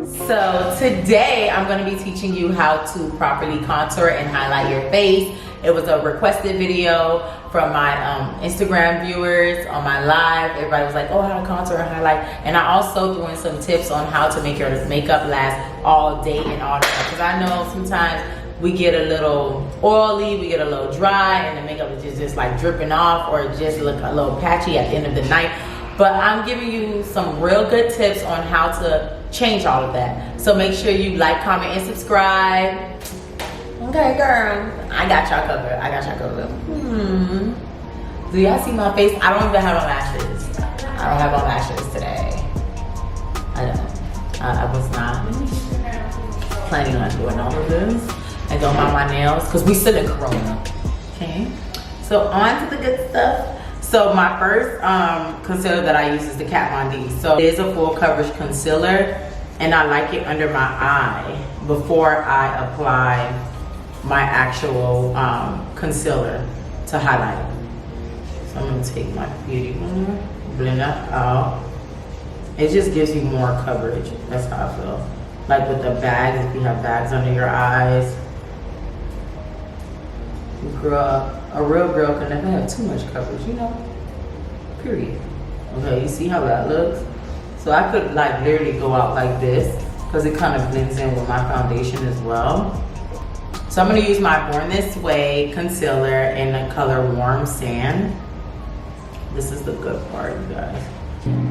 So today I'm going to be teaching you how to properly contour and highlight your face. It was a requested video from my Instagram viewers on my live. Everybody was like, oh, how to contour and highlight. And I also threw in some tips on how to make your makeup last all day and all night. Because I know sometimes we get a little oily, we get a little dry, and the makeup is just like dripping off or just look a little patchy at the end of the night. But I'm giving you some real good tips on how to change all of that. So make sure you like, comment, and subscribe. Okay, girl. I got y'all covered. I got y'all covered. Do y'all see my face? I don't even have on lashes. I don't have on lashes today. I don't. I was not planning on doing all of this. I don't mind my nails because we still in Corona. Okay. So on to the good stuff. So my first concealer that I use is the Kat Von D. So it is a full coverage concealer, and I like it under my eye before I apply my actual concealer to highlight it. So I'm gonna take my beauty blender, blend that out. It just gives you more coverage. That's how I feel. Like with the bags, if you have bags under your eyes. Girl, a real girl can never have too much coverage, you know? Period. Okay, you see how that looks? So I could like literally go out like this because it kind of blends in with my foundation as well. So I'm gonna use my Born This Way concealer in the color Warm Sand. This is the good part, you guys.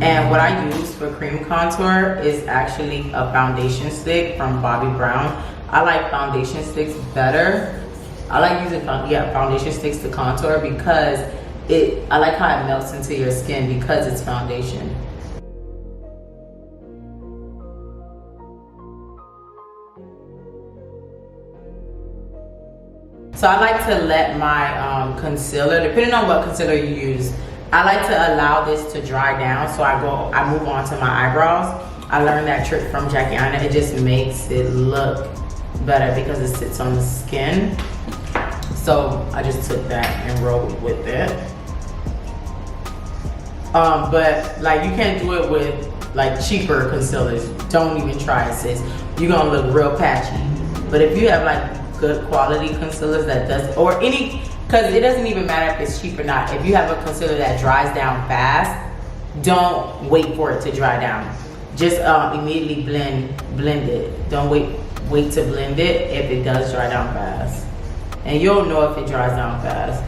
And what I use for cream contour is actually a foundation stick from Bobbi Brown. I like foundation sticks better. I like using foundation sticks to contour because I like how it melts into your skin because it's foundation. So I like to let my concealer, depending on what concealer you use, I like to allow this to dry down. So I move on to my eyebrows. I learned that trick from Jackie Aina. It just makes it look better because it sits on the skin. So I just took that and rolled with it. But like you can't do it with like cheaper concealers. Don't even try it, sis. You're gonna look real patchy. But if you have like good quality concealers that does, or any, because it doesn't even matter if it's cheap or not. If you have a concealer that dries down fast, don't wait for it to dry down. Just immediately blend it. Don't wait to blend it if it does dry down fast. And you'll know if it dries down fast.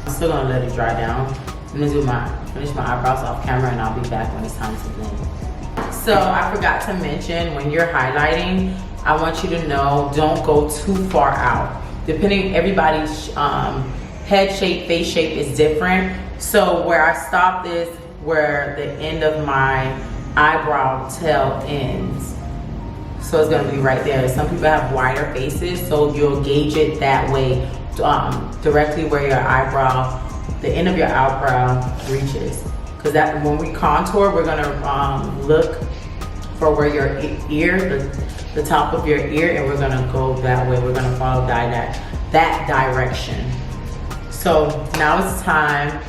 I'm still gonna let it dry down. I'm gonna finish my eyebrows off camera, and I'll be back when it's time to blend. So I forgot to mention, when you're highlighting, I want you to know, don't go too far out. Depending, everybody's head shape, face shape is different. So where I stopped is where the end of my eyebrow tail ends. So it's gonna be right there. Some people have wider faces, so you'll gauge it that way, directly where your eyebrow, the end of your eyebrow reaches. Because that, when we contour, we're gonna look for where your ear, the top of your ear, and we're gonna go that way. We're gonna follow that direction. So now it's time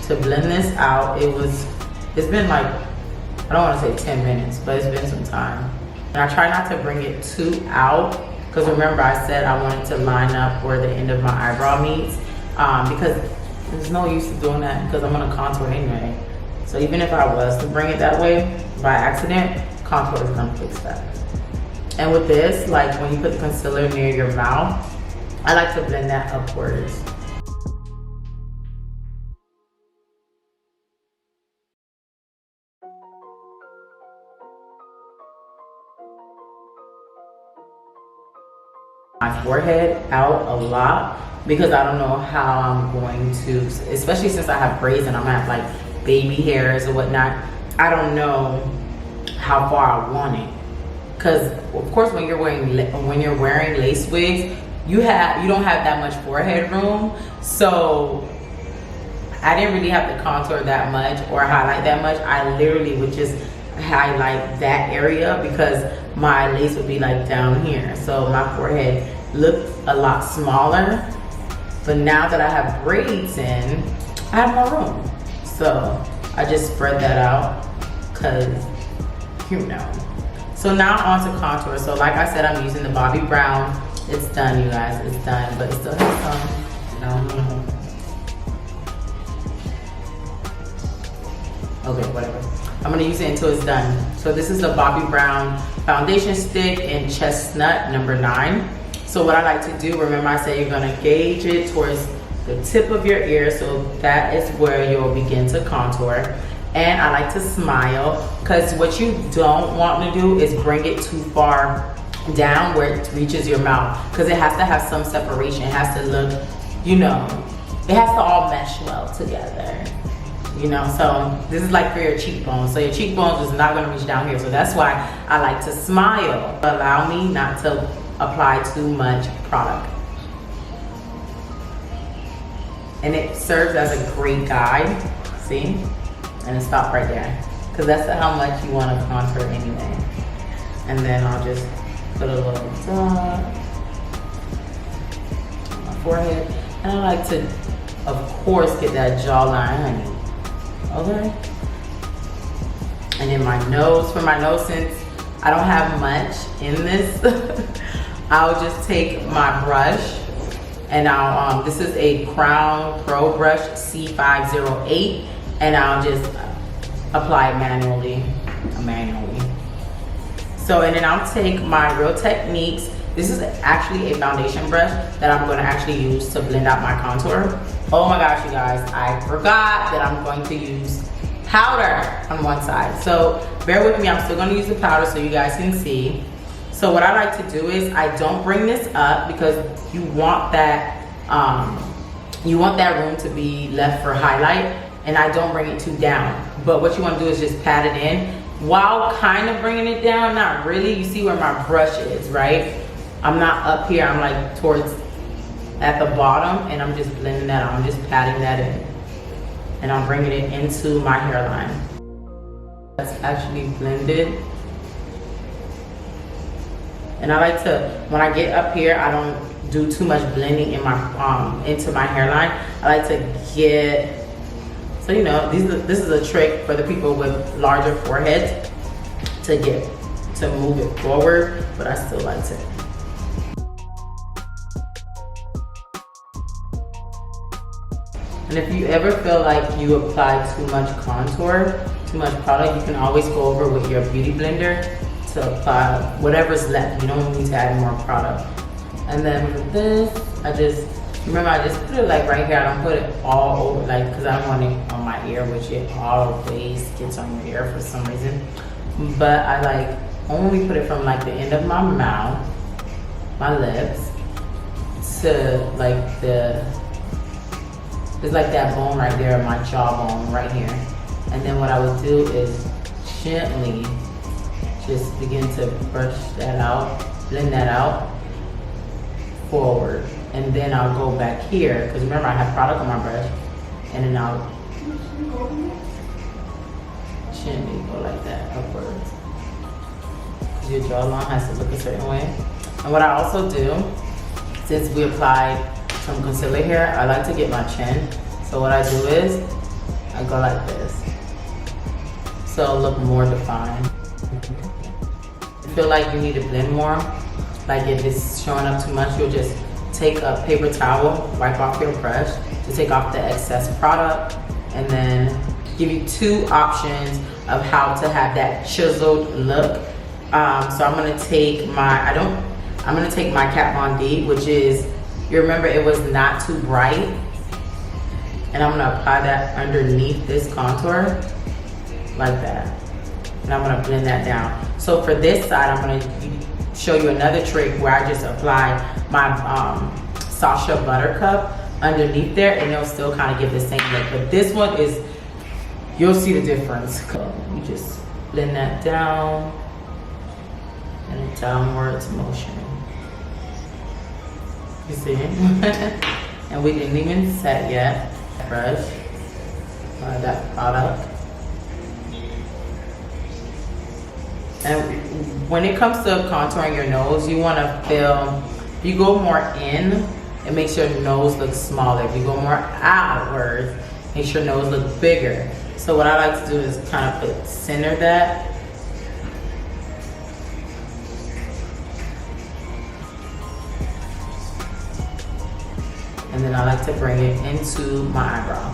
to blend this out. It's been like, I don't wanna say 10 minutes, but it's been some time. And I try not to bring it too out, because remember I said I wanted to line up where the end of my eyebrow meets, because there's no use of doing that because I'm gonna contour anyway. So even if I was to bring it that way by accident, contour is gonna fix that. And with this, like when you put the concealer near your mouth, I like to blend that upwards. My forehead out a lot because I don't know how I'm going to, especially since I have braids and I'm gonna have like baby hairs or whatnot. I don't know how far I want it, because of course when you're wearing lace wigs, you don't have that much forehead room. So I didn't really have to contour that much or highlight that much. I literally would just highlight that area because my lace would be like down here. So my forehead looked a lot smaller. But now that I have braids in, I have more room. So I just spread that out because you know. So now on to contour. So like I said, I'm using the Bobbi Brown. It's done, you guys, it's done, but it still has some. Okay, whatever. I'm gonna use it until it's done. So this is the Bobbi Brown foundation stick in Chestnut number 9. So what I like to do, remember I said you're gonna gauge it towards the tip of your ear, so that is where you'll begin to contour. And I like to smile, because what you don't want to do is bring it too far down where it reaches your mouth, because it has to have some separation. It has to look, you know, it has to all mesh well together, you know. So this is like for your cheekbones. So your cheekbones is not going to reach down here, so that's why I like to smile. Allow me not to apply too much product. And it serves as a great guide, see? And it stopped right there, because that's how much you want to contour anyway. And then I'll just put a little dot on my forehead. And I like to, of course, get that jawline, honey. Okay? And then my nose, for my nose, since I don't have much in this, I'll just take my brush, and I'll, this is a Crown Pro Brush C508, and I'll just apply it manually. So, and then I'll take my Real Techniques. This is actually a foundation brush that I'm gonna actually use to blend out my contour. Oh my gosh, you guys, I forgot that I'm going to use powder on one side. So bear with me, I'm still gonna use the powder so you guys can see. So what I like to do is I don't bring this up, because you want that room to be left for highlight, and I don't bring it too down. But what you want to do is just pat it in while kind of bringing it down. Not really. You see where my brush is, right? I'm not up here, I'm like towards at the bottom, and I'm just blending that out. I'm just patting that in, and I'm bringing it into my hairline. That's actually blended. And I like to, when I get up here, I don't do too much blending in my into my hairline. I like to get, so you know, this is a trick for the people with larger foreheads to move it forward, but I still like to. And if you ever feel like you apply too much contour, too much product, you can always go over with your beauty blender to apply whatever's left. You don't need to add more product. And then with this, I just put it like right here. I don't put it all over, like, because I don't want it on my ear, which it always gets on your ear for some reason. But I like only put it from like the end of my mouth, my lips, to like there's like that bone right there, my jawbone right here. And then what I would do is gently just begin to brush that out, blend that out forward. And then I'll go back here, because remember I have product on my brush, and then I'll gently go like that upwards. Because your jawline has to look a certain way. And what I also do, since we applied some concealer here, I like to get my chin. So what I do is I go like this, so it'll look more defined. If you feel like you need to blend more, like if it's showing up too much, you'll just take a paper towel, wipe off your brush to take off the excess product, and then give you 2 options of how to have that chiseled look. So I'm gonna take my, I'm gonna take my Kat Von D, which is, you remember it was not too bright, and I'm gonna apply that underneath this contour, like that. And I'm gonna blend that down. So for this side, I'm gonna show you another trick where I just apply my Sacha Buttercup underneath there, and it'll still kind of give the same look. But this one is, you'll see the difference. You just blend that down in a downwards motion. You see? And we didn't even set yet. Brush, that product. And when it comes to contouring your nose, you want to feel, if you go more in, it makes your nose look smaller. If you go more outward, makes your nose look bigger. So what I like to do is kind of center that And then I like to bring it into my eyebrow.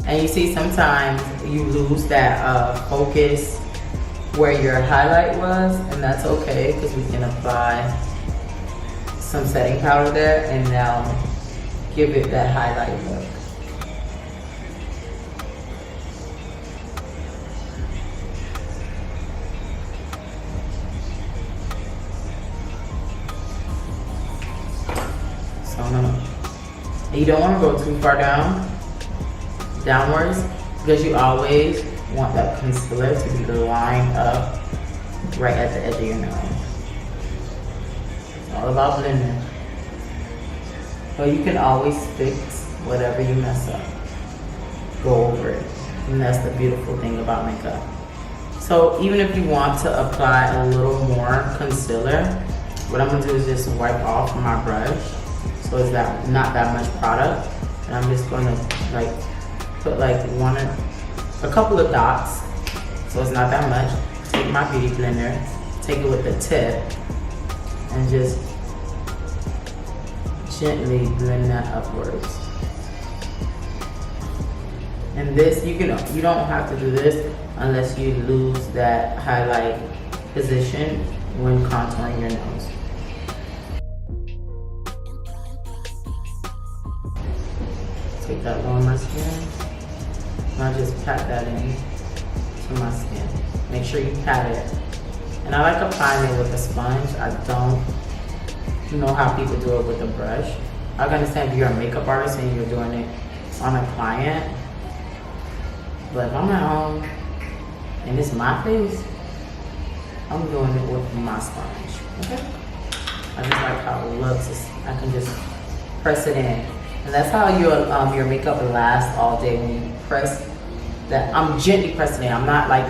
And you see sometimes you lose that focus where your highlight was, and that's okay because we can apply some setting powder there and now give it that highlight look. So and you don't want to go too far downwards, because you always want that concealer to be lined up right at the edge of your nose. It's all about blending. But you can always fix whatever you mess up. Go over it. And that's the beautiful thing about makeup. So even if you want to apply a little more concealer, what I'm gonna do is just wipe off my brush. So it's not that much product. And I'm just gonna like put like a couple of dots, so it's not that much. Take my beauty blender, take it with the tip, and just gently blend that upwards. And this, you don't have to do this unless you lose that highlight position when contouring your nose. Take that lower my skin. And I just pat that in to my skin. Make sure you pat it. And I like applying it with a sponge. I don't know how people do it with a brush. I understand if you're a makeup artist and you're doing it on a client. But if I'm at home and it's my face, I'm doing it with my sponge. Okay? I just like how it looks. I can just press it in. And that's how your makeup will last all day, when you press that. I'm gently pressing it. I'm like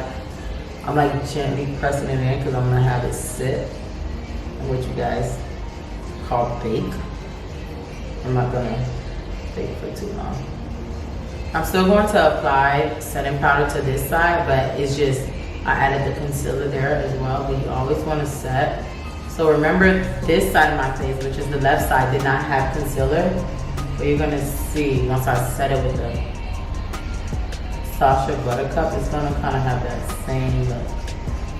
gently pressing it in because I'm gonna have it sit, what you guys call bake. I'm not gonna bake for too long. I'm still going to apply setting powder to this side, but it's just, I added the concealer there as well, but you always want to set. So remember, this side of my face, which is the left side, did not have concealer. But you're gonna see once I set it with the Sacha Buttercup, it's gonna kind of have that same look.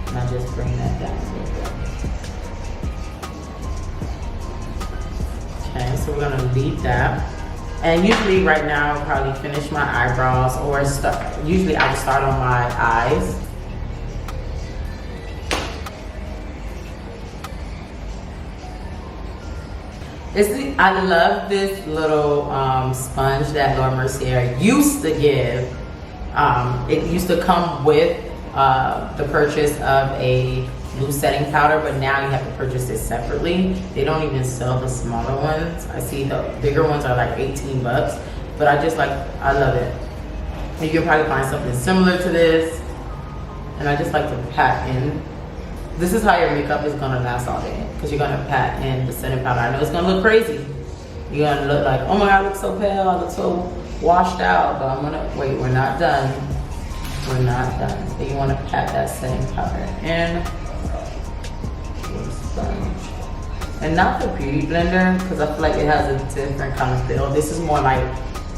And I just bring that down a little bit. Okay, so we're gonna leave that. And usually right now I'll probably finish my eyebrows or stuff. Usually I would start on my eyes. I love this little sponge that Laura Mercier used to give. It used to come with the purchase of a loose setting powder, but now you have to purchase it separately. They don't even sell the smaller ones. I see the bigger ones are like 18 bucks, but I love it. And you can probably find something similar to this. And I just like to pat in. This is how your makeup is gonna last all day, because you're gonna pat in the setting powder. I know it's gonna look crazy. You're gonna look like, oh my God, I look so pale, I look so washed out, but I'm gonna, wait, we're not done. We're not done. So you wanna pat that setting powder in with a sponge. And not the beauty blender, because I feel like it has a different kind of feel. This is more like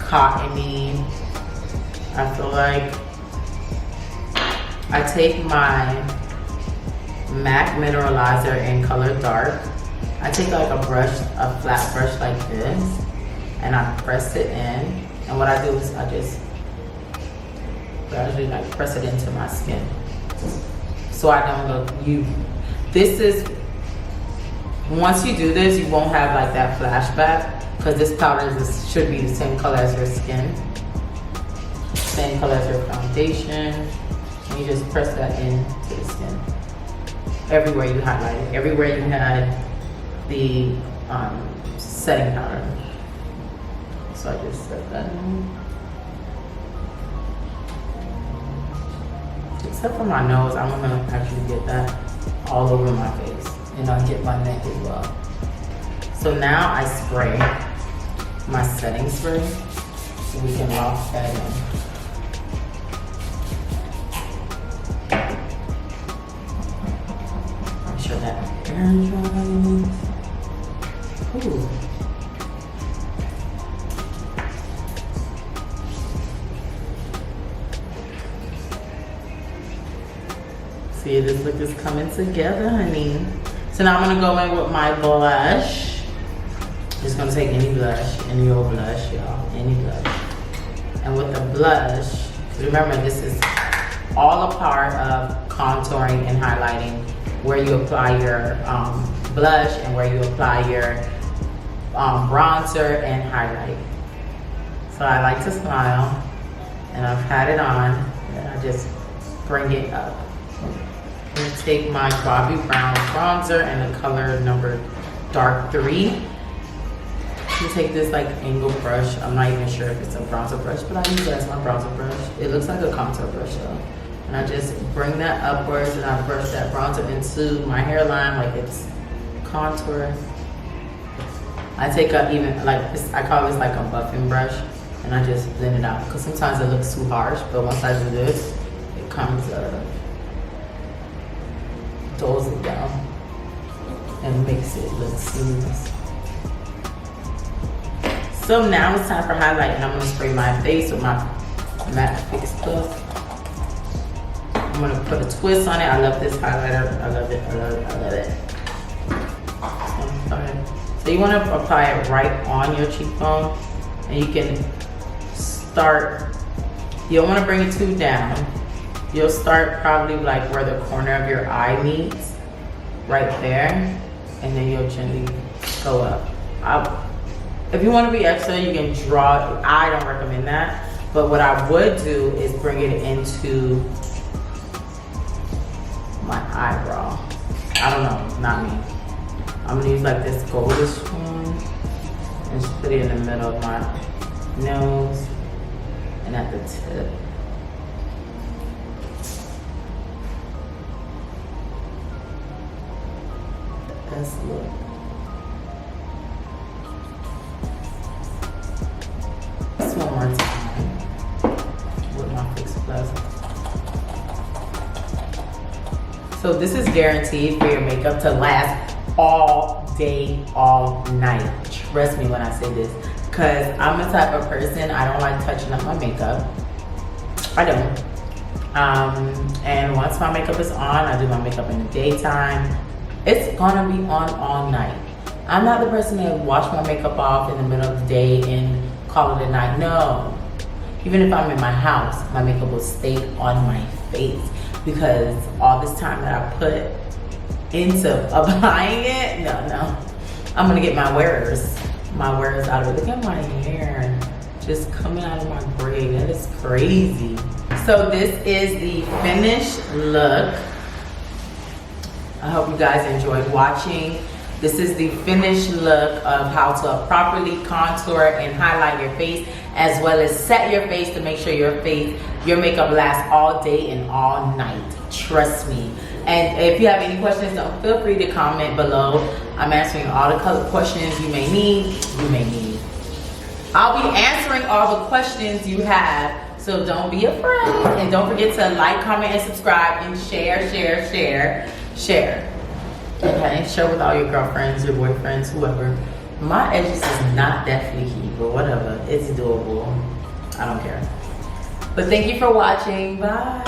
cottony. I feel like I take my MAC Mineralizer in color dark. I take like a flat brush like this, and I press it in. And what I do is I just gradually like press it into my skin, so I don't look. Once you do this, you won't have like that flashback, because this powder should be the same color as your skin, same color as your foundation. And you just press that into the skin. Everywhere you highlighted, everywhere you had the setting powder. So I just set that in. Except for my nose, I'm gonna actually get that all over my face, and I'll get my neck as well. So now I spray my setting spray, so we can lock that in. hair drying. Ooh. See, this look is coming together, honey. So now I'm gonna go in with my blush. Just gonna take any blush, any old blush, y'all, any blush. And with the blush, remember this is all a part of contouring and highlighting, where you apply your blush and where you apply your bronzer and highlight. So I like to smile, and I've had it on, and I just bring it up. I'm gonna take my Bobbi Brown bronzer and the color number dark 3. You take this like angle brush. I'm not even sure if it's a bronzer brush, but I use it as my bronzer brush. It looks like a contour brush though. And I just bring that upwards and I brush that bronzer into my hairline like it's contour. I take a even like this, I call this like a buffing brush, and I just blend it out because sometimes it looks too harsh, but once I do this, it comes up, dulls it down, and makes it look smooth. So now it's time for highlight, and I'm gonna spray my face with my matte fix stuff. I'm gonna put a twist on it. I love this highlighter. I love it. I love it. I love it. So you want to apply it right on your cheekbone, and you can start. You don't want to bring it too down. You'll start probably like where the corner of your eye meets, right there, and then you'll gently go up. If you want to be extra, you can draw. I don't recommend that, but what I would do is bring it into my eyebrow. I don't know, not me. I'm gonna use like this goldish one and just put it in the middle of my nose and at the tip. Let's look. Just one more time with my Fix Plus. So this is guaranteed for your makeup to last all day, all night. Trust me when I say this, because I'm the type of person, I don't like touching up my makeup. I don't. And once my makeup is on, I do my makeup in the daytime. It's gonna be on all night. I'm not the person that wash my makeup off in the middle of the day and call it a night. No. Even if I'm in my house, my makeup will stay on my face, because all this time that I put into applying it, no. I'm gonna get my wearers out of it. Look at my hair just coming out of my braid. That is crazy. So this is the finished look. I hope you guys enjoyed watching. This is the finished look of how to properly contour and highlight your face, as well as set your face to make sure your makeup lasts all day and all night. Trust me. And if you have any questions, don't feel free to comment below. I'm answering all the questions you may need. I'll be answering all the questions you have, so don't be afraid. And don't forget to like, comment, and subscribe, and share. Okay, share with all your girlfriends, your boyfriends, whoever. My edges is not that flaky, but whatever. It's doable. I don't care. But thank you for watching. Bye.